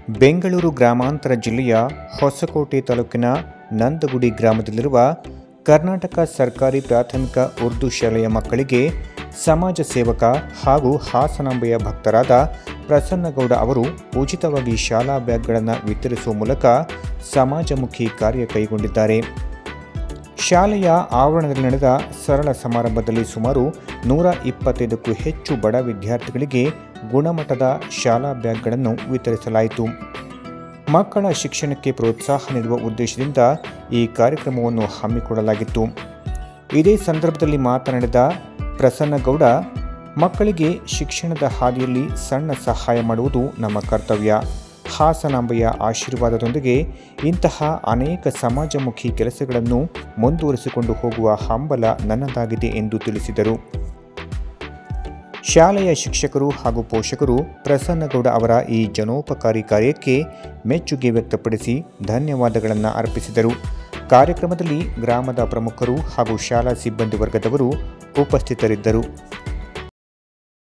ಬೆಂಗಳೂರು ಗ್ರಾಮಾಂತರ ಜಿಲ್ಲೆಯ ಹೊಸಕೋಟೆ ತಾಲೂಕಿನ ನಂದಗುಡಿ ಗ್ರಾಮದಲ್ಲಿರುವ ಕರ್ನಾಟಕ ಸರ್ಕಾರಿ ಪ್ರಾಥಮಿಕ ಉರ್ದು ಶಾಲೆಯ ಮಕ್ಕಳಿಗೆ ಸಮಾಜ ಸೇವಕ ಹಾಗೂ ಹಾಸನಾಂಬೆಯ ಭಕ್ತರಾದ ಪ್ರಸನ್ನಗೌಡ ಅವರು ಉಚಿತವಾಗಿ ಶಾಲಾ ಬ್ಯಾಗ್ಗಳನ್ನು ವಿತರಿಸುವ ಮೂಲಕ ಸಮಾಜಮುಖಿ ಕಾರ್ಯ ಕೈಗೊಂಡಿದ್ದಾರೆ. ಶಾಲೆಯ ಆವರಣದಲ್ಲಿ ನಡೆದ ಸರಳ ಸಮಾರಂಭದಲ್ಲಿ ಸುಮಾರು 125ಕ್ಕೂ ಹೆಚ್ಚು ಬಡ ವಿದ್ಯಾರ್ಥಿಗಳಿಗೆ ಗುಣಮಟ್ಟದ ಶಾಲಾ ಬ್ಯಾಗ್ಗಳನ್ನು ವಿತರಿಸಲಾಯಿತು. ಮಕ್ಕಳ ಶಿಕ್ಷಣಕ್ಕೆ ಪ್ರೋತ್ಸಾಹ ನೀಡುವ ಉದ್ದೇಶದಿಂದ ಈ ಕಾರ್ಯಕ್ರಮವನ್ನು ಹಮ್ಮಿಕೊಳ್ಳಲಾಗಿತ್ತು. ಇದೇ ಸಂದರ್ಭದಲ್ಲಿ ಮಾತನಾಡಿದ ಪ್ರಸನ್ನಗೌಡ, ಮಕ್ಕಳಿಗೆ ಶಿಕ್ಷಣದ ಹಾದಿಯಲ್ಲಿ ಸಣ್ಣ ಸಹಾಯ ಮಾಡುವುದು ನಮ್ಮ ಕರ್ತವ್ಯ. ಹಾಸನಾಂಬೆಯ ಆಶೀರ್ವಾದದೊಂದಿಗೆ ಇಂತಹ ಅನೇಕ ಸಮಾಜಮುಖಿ ಕೆಲಸಗಳನ್ನು ಮುಂದುವರಿಸಿಕೊಂಡು ಹೋಗುವ ಹಂಬಲ ನನ್ನದಾಗಿದೆ ಎಂದು ತಿಳಿಸಿದರು. ಶಾಲೆಯ ಶಿಕ್ಷಕರು ಹಾಗೂ ಪೋಷಕರು ಪ್ರಸನ್ನಗೌಡ ಅವರ ಈ ಜನೋಪಕಾರಿ ಕಾರ್ಯಕ್ಕೆ ಮೆಚ್ಚುಗೆ ವ್ಯಕ್ತಪಡಿಸಿ ಧನ್ಯವಾದಗಳನ್ನು ಅರ್ಪಿಸಿದರು. ಕಾರ್ಯಕ್ರಮದಲ್ಲಿ ಗ್ರಾಮದ ಪ್ರಮುಖರು ಹಾಗೂ ಶಾಲಾ ಸಿಬ್ಬಂದಿ ವರ್ಗದವರು ಉಪಸ್ಥಿತರಿದ್ದರು.